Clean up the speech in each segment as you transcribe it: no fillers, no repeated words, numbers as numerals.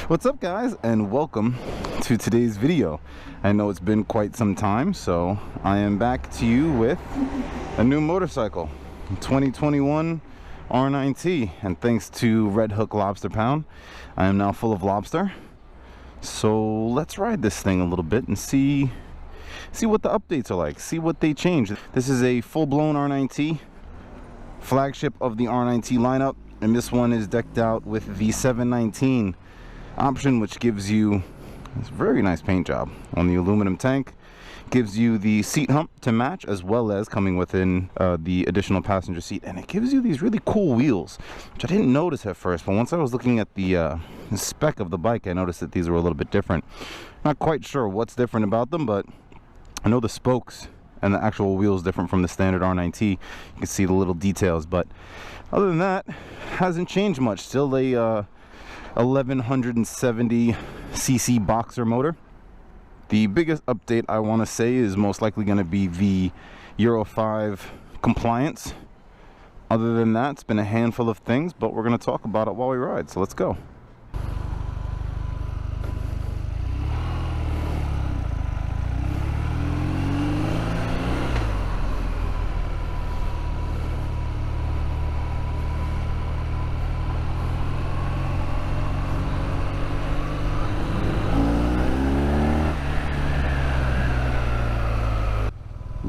What's up, guys, and welcome to today's video. I know it's been quite some time, so I am back to you with a new motorcycle, 2021 RnineT, and thanks to Red Hook Lobster Pound, I am now full of lobster. So let's ride this thing a little bit and see what the updates are like, see what they changed. This is a full-blown RnineT, flagship of the RnineT lineup, and this one is decked out with the 719 option, which gives you this very nice paint job on the aluminum tank, gives you the seat hump to match, as well as coming within the additional passenger seat, and it gives you these really cool wheels, which I didn't notice at first, but once I was looking at the spec of the bike, I noticed that these were a little bit different. Not quite sure what's different about them, but I know the spokes and the actual wheels different from the standard RnineT. You can see the little details, but other than that, hasn't changed much. Still a 1170 cc boxer motor. The biggest update I want to say is most likely going to be the Euro 5 compliance. Other than that, it's been a handful of things, but we're going to talk about it while we ride, so let's go.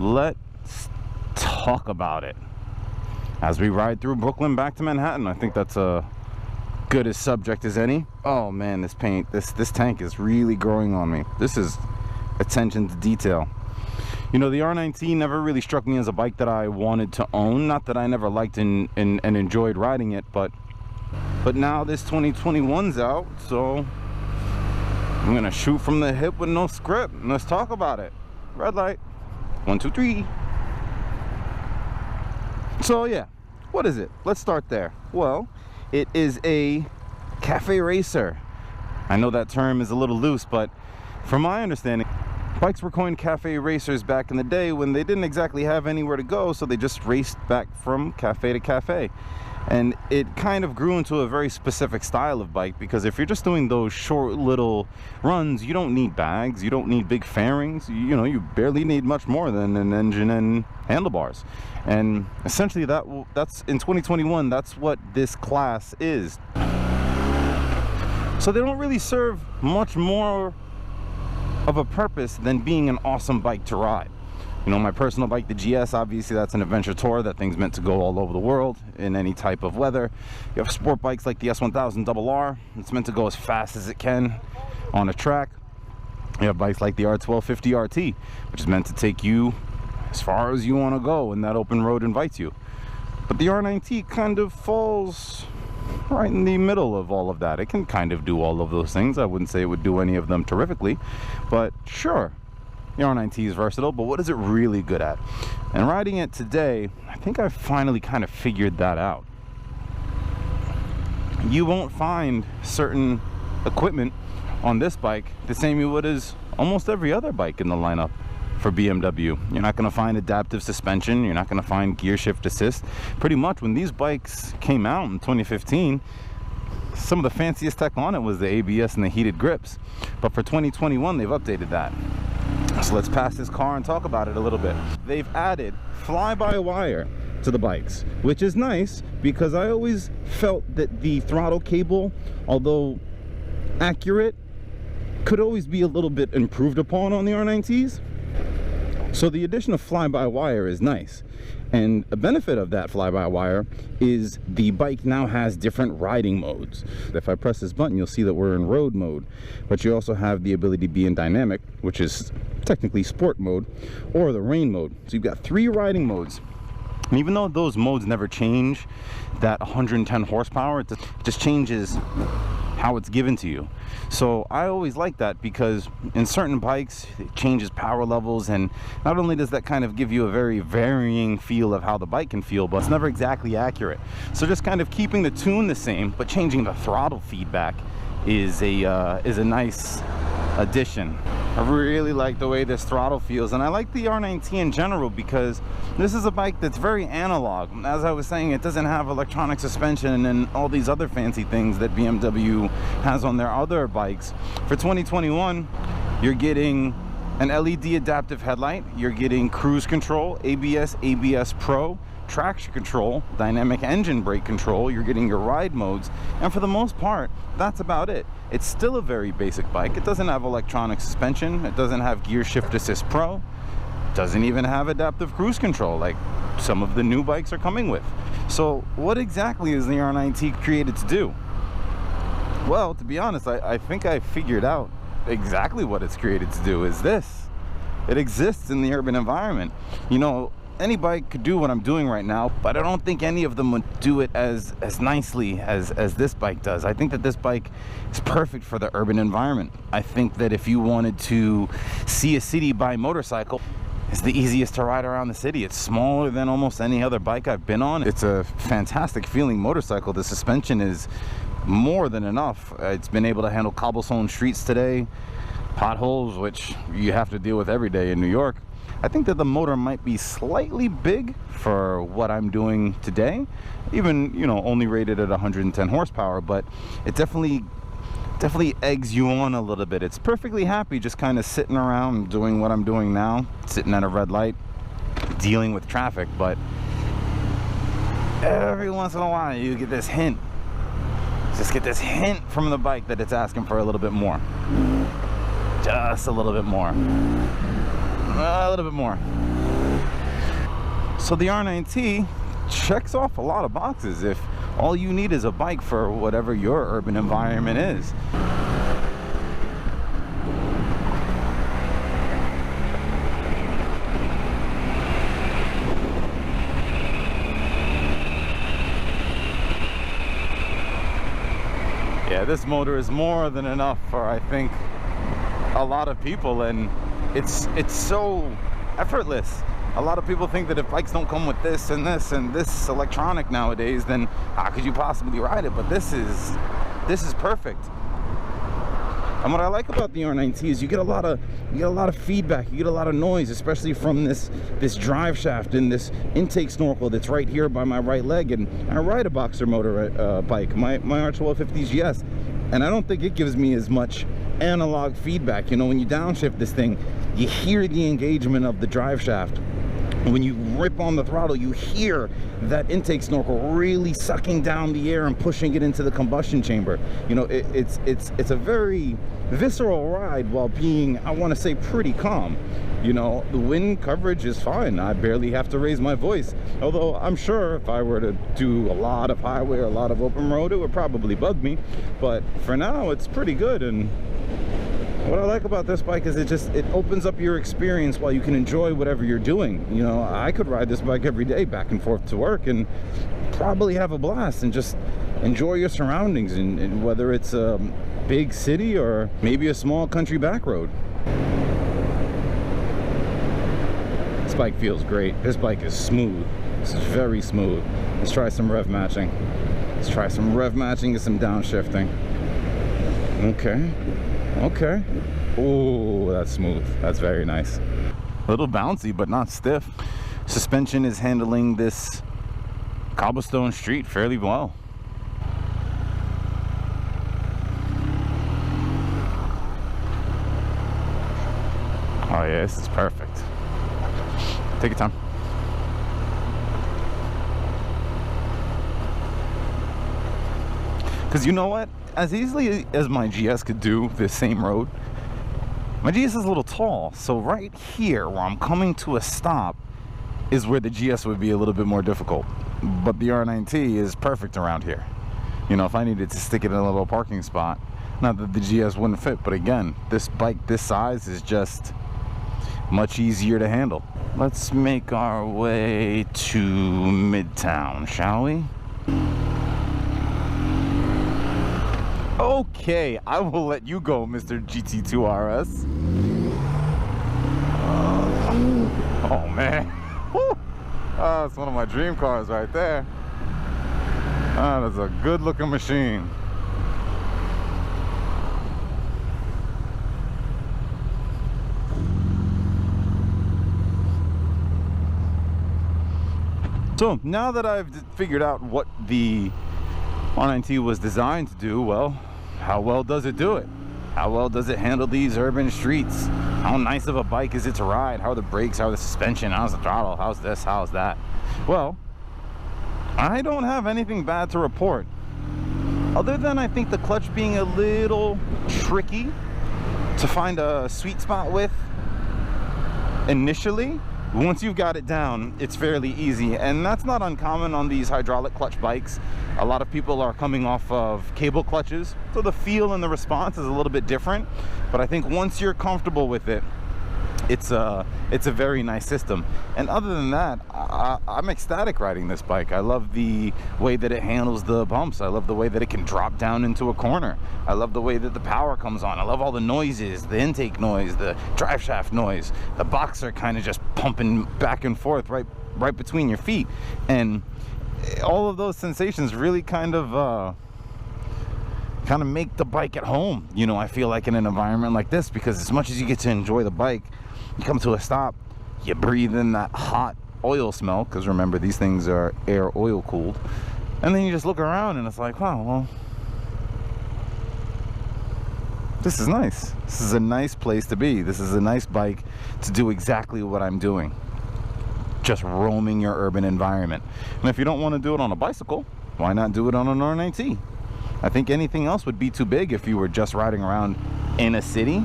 Let's talk about it as we ride through Brooklyn back to Manhattan. I think that's a good as subject as any. Oh man, this paint, this tank is really growing on me. This is attention to detail. You know, the RnineT never really struck me as a bike that I wanted to own. Not that I never liked and enjoyed riding it, but now this 2021's out, so I'm gonna shoot from the hip with no script. Let's talk about it. Red light. 1, 2, 3. So yeah, what is it? Let's start there. Well, it is a cafe racer. I know that term is a little loose, but from my understanding, bikes were coined cafe racers back in the day when they didn't exactly have anywhere to go, so they just raced back from cafe to cafe. And it kind of grew into a very specific style of bike, because if you're just doing those short little runs, you don't need bags, you don't need big fairings, you know, you barely need much more than an engine and handlebars. And essentially that's in 2021, that's what this class is. So they don't really serve much more of a purpose than being an awesome bike to ride. You know, my personal bike, the GS, obviously that's an adventure tour. That thing's meant to go all over the world in any type of weather. You have sport bikes like the S1000 RR. It's meant to go as fast as it can on a track. You have bikes like the R1250 RT, which is meant to take you as far as you want to go and that open road invites you. But the RnineT kind of falls right in the middle of all of that. It can kind of do all of those things. I wouldn't say it would do any of them terrifically, but sure. The RnineT is versatile, but what is it really good at? And riding it today, I think I've finally kind of figured that out. You won't find certain equipment on this bike the same you would as almost every other bike in the lineup for BMW. You're not going to find adaptive suspension, you're not going to find gear shift assist. Pretty much when these bikes came out in 2015, some of the fanciest tech on it was the ABS and the heated grips. But for 2021, they've updated that. So let's pass this car and talk about it a little bit. They've added fly-by-wire to the bikes, which is nice because I always felt that the throttle cable, although accurate, could always be a little bit improved upon on the RnineTs. So the addition of fly-by-wire is nice. And a benefit of that fly-by-wire is the bike now has different riding modes. If I press this button, you'll see that we're in road mode, but you also have the ability to be in dynamic, which is technically sport mode, or the rain mode. So you've got 3 riding modes. And even though those modes never change, that 110 horsepower, it just changes how it's given to you. So I always like that because in certain bikes it changes power levels, and not only does that kind of give you a very varying feel of how the bike can feel, but it's never exactly accurate. So just kind of keeping the tune the same but changing the throttle feedback is a nice addition. I really like the way this throttle feels, and I like the RnineT in general because this is a bike that's very analog. As I was saying, it doesn't have electronic suspension and all these other fancy things that BMW has on their other bikes. For 2021, you're getting an LED adaptive headlight, you're getting cruise control, ABS Pro, traction control, dynamic engine brake control, you're getting your ride modes, and for the most part, that's about it. It's still a very basic bike. It doesn't have electronic suspension, it doesn't have gear shift assist pro, it doesn't even have adaptive cruise control like some of the new bikes are coming with. So what exactly is the RnineT created to do? Well, to be honest, I think I figured out exactly what it's created to do. Is this. It exists in the urban environment. You know, any bike could do what I'm doing right now, but I don't think any of them would do it as nicely as this bike does. I think that this bike is perfect for the urban environment. I think that if you wanted to see a city by motorcycle, it's the easiest to ride around the city. It's smaller than almost any other bike I've been on. It's a fantastic feeling motorcycle. The suspension is more than enough. It's been able to handle cobblestone streets today, potholes, which you have to deal with every day in New York. I think that the motor might be slightly big for what I'm doing today, even, you know, only rated at 110 horsepower, but it definitely eggs you on a little bit. It's perfectly happy just kind of sitting around doing what I'm doing now, sitting at a red light, dealing with traffic. But every once in a while you get this hint, just get this hint from the bike that it's asking for a little bit more, just a little bit more. A little bit more. So the RnineT checks off a lot of boxes if all you need is a bike for whatever your urban environment is. Yeah, this motor is more than enough for, I think, a lot of people, and it's so effortless. A lot of people think that if bikes don't come with this and this and this electronic nowadays, then how could you possibly ride it? But this is perfect. And what I like about the RnineT is you get a lot of feedback, you get a lot of noise, especially from this drive shaft and this intake snorkel that's right here by my right leg. And I ride a boxer motor bike, my R1250 GS, and I don't think it gives me as much analog feedback. You know, when you downshift this thing, you hear the engagement of the drive shaft. When you rip on the throttle, you hear that intake snorkel really sucking down the air and pushing it into the combustion chamber. You know, it's a very visceral ride while being, I want to say, pretty calm. You know, the wind coverage is fine. I barely have to raise my voice. Although I'm sure if I were to do a lot of highway or a lot of open road, it would probably bug me. But for now, it's pretty good. And what I like about this bike is it opens up your experience while you can enjoy whatever you're doing. You know, I could ride this bike every day back and forth to work and probably have a blast and just enjoy your surroundings, and whether it's a big city or maybe a small country back road. This bike feels great. This bike is smooth. This is very smooth. Let's try some rev matching. Let's try some rev matching and some downshifting. Okay. Okay. Oh, that's smooth. That's very nice. A little bouncy, but not stiff. Suspension is handling this cobblestone street fairly well. Oh yeah, this is perfect. Take your time. Because you know what? As easily as my GS could do this same road, my GS is a little tall. So right here, where I'm coming to a stop, is where the GS would be a little bit more difficult. But the RnineT is perfect around here. You know, if I needed to stick it in a little parking spot, not that the GS wouldn't fit, but again, this bike this size is just much easier to handle. Let's make our way to Midtown, shall we? Okay, I will let you go, Mr. GT2 RS. Oh man, that's one of my dream cars right there. That is a good looking machine. So now that I've figured out what the RnineT was designed to do, well, how well does it do it? How well does it handle these urban streets? How nice of a bike is it to ride? How are the brakes? How are the suspension? How's the throttle? How's this? How's that? Well, I don't have anything bad to report. Other than I think the clutch being a little tricky to find a sweet spot with initially. Once you've got it down, it's fairly easy, and that's not uncommon on these hydraulic clutch bikes. A lot of people are coming off of cable clutches, so the feel and the response is a little bit different. But I think once you're comfortable with it, it's a very nice system. And other than that, I'm ecstatic riding this bike. I love the way that it handles the bumps. I love the way that it can drop down into a corner. I love the way that the power comes on. I love all the noises, the intake noise, the drive shaft noise, the boxer kind of just pumping back and forth right between your feet. And all of those sensations really kind of make the bike at home, you know. I feel like in an environment like this, because as much as you get to enjoy the bike, you come to a stop, you breathe in that hot oil smell, because remember, these things are air oil cooled, and then you just look around and it's like, wow, well, this is nice. This is a nice place to be. This is a nice bike to do exactly what I'm doing, just roaming your urban environment. And if you don't want to do it on a bicycle, why not do it on an RnineT? I think anything else would be too big if you were just riding around in a city.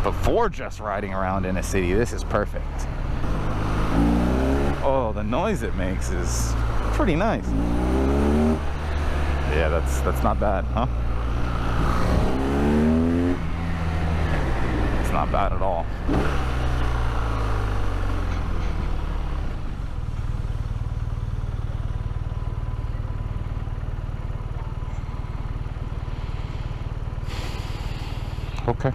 But for just riding around in a city, this is perfect. Oh, the noise it makes is pretty nice. Yeah, that's not bad, huh? It's not bad at all. Okay.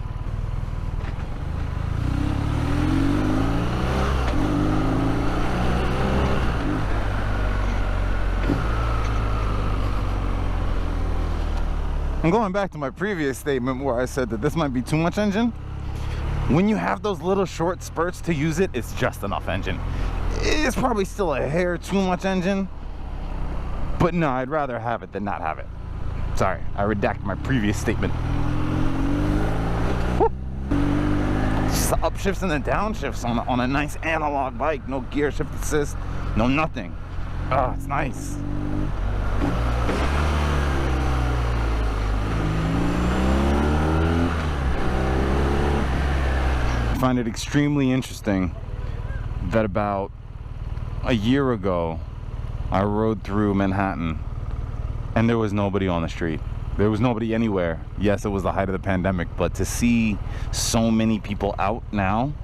I'm going back to my previous statement where I said that this might be too much engine. When you have those little short spurts to use it, it's just enough engine. It's probably still a hair too much engine, but no, I'd rather have it than not have it. Sorry, I redact my previous statement. Woo. Just the upshifts and the downshifts on a nice analog bike. No gear shift assist, no nothing. Oh, it's nice. I find it extremely interesting that about a year ago I rode through Manhattan and there was nobody on the street. There was nobody anywhere. Yes, it was the height of the pandemic, but to see so many people out now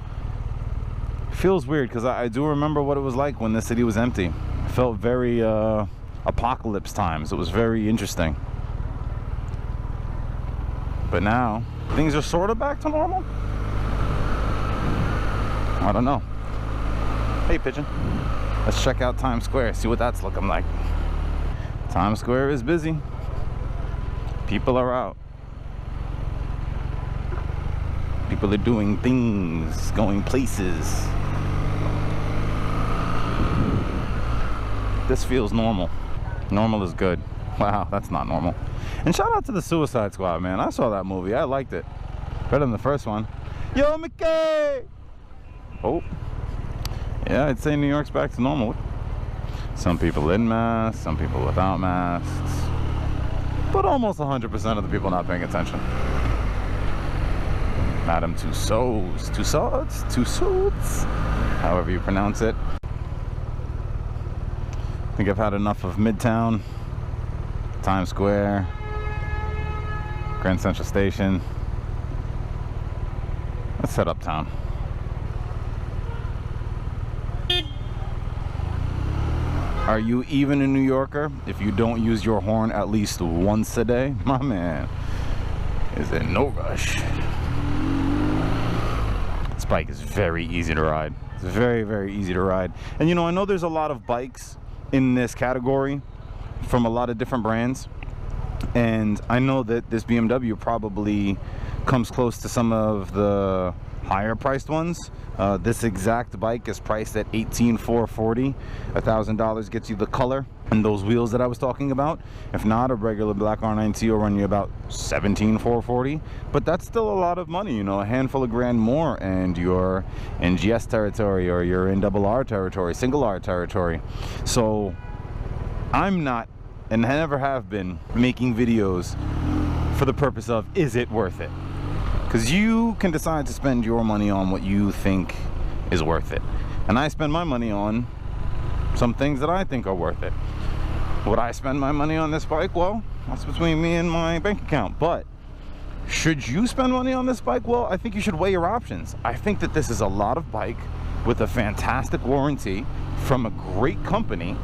feels weird, because I do remember what it was like when the city was empty. It felt very apocalypse times. It was very interesting. But now things are sort of back to normal. I don't know. Hey, pigeon. Let's check out Times Square, see what that's looking like. Times Square is busy. People are out. People are doing things, going places. This feels normal. Normal is good. Wow, that's not normal. And shout out to the Suicide Squad, man. I saw that movie. I liked it. Better than the first one. Yo, Mickey! Oh, yeah, I'd say New York's back to normal. Some people in masks, some people without masks, but almost 100% of the people not paying attention. Madame Tussauds, however you pronounce it. I think I've had enough of Midtown, Times Square, Grand Central Station. Let's head uptown. Are you even a New Yorker if you don't use your horn at least once a day? My man is in no rush. This bike is very easy to ride. It's very, very easy to ride. And you know, I know there's a lot of bikes in this category from a lot of different brands. And I know that this BMW probably comes close to some of the higher priced ones. This exact bike is priced at $18,440. $1,000 gets you the color and those wheels that I was talking about. If not, a regular black RnineT will run you about $17,440, but that's still a lot of money, you know, a handful of grand more, and you're in GS territory, or you're in double R territory, single R territory. So I'm not, and I never have been, making videos for the purpose of, is it worth it? Because you can decide to spend your money on what you think is worth it. And I spend my money on some things that I think are worth it. Would I spend my money on this bike? Well, that's between me and my bank account. But should you spend money on this bike? Well, I think you should weigh your options. I think that this is a lot of bike with a fantastic warranty from a great company.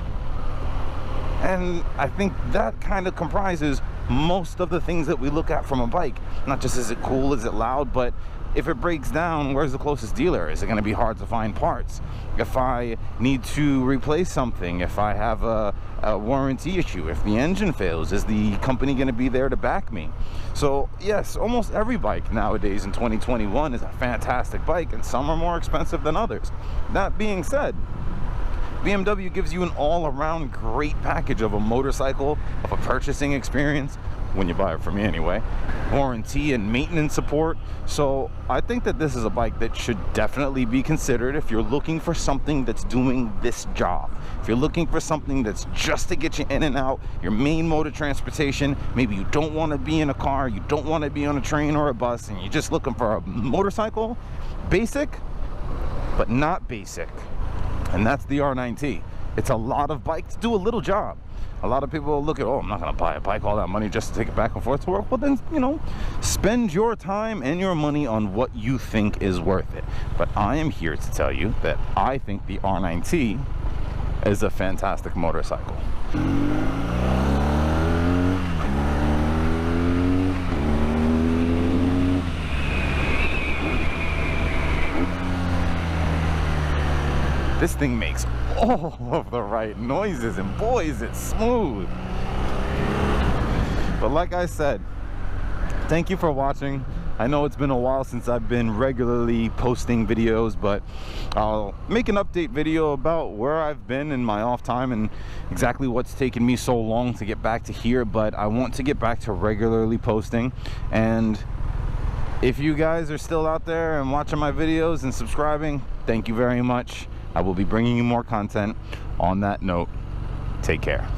And I think that kind of comprises most of the things that we look at from a bike. Not just is it cool, is it loud, but if it breaks down, where's the closest dealer? Is it going to be hard to find parts? If I need to replace something, if I have a warranty issue, if the engine fails, is the company going to be there to back me? So yes, almost every bike nowadays in 2021 is a fantastic bike, and some are more expensive than others. That being said, BMW gives you an all-around great package of a motorcycle, of a purchasing experience, when you buy it from me anyway, warranty and maintenance support. So I think that this is a bike that should definitely be considered if you're looking for something that's doing this job. If you're looking for something that's just to get you in and out, your main mode of transportation, maybe you don't want to be in a car, you don't want to be on a train or a bus, and you're just looking for a motorcycle, basic, but not basic. And that's the RnineT. It's a lot of bike to do a little job. A lot of people will look at, oh, I'm not gonna buy a bike all that money just to take it back and forth to work. Well then, you know, spend your time and your money on what you think is worth it. But I am here to tell you that I think the RnineT is a fantastic motorcycle. This thing makes all of the right noises, and boy is it smooth. But like I said, thank you for watching. I know it's been a while since I've been regularly posting videos, but I'll make an update video about where I've been in my off time and exactly what's taken me so long to get back to here. But I want to get back to regularly posting, and if you guys are still out there and watching my videos and subscribing, thank you very much. I will be bringing you more content. On that note, take care.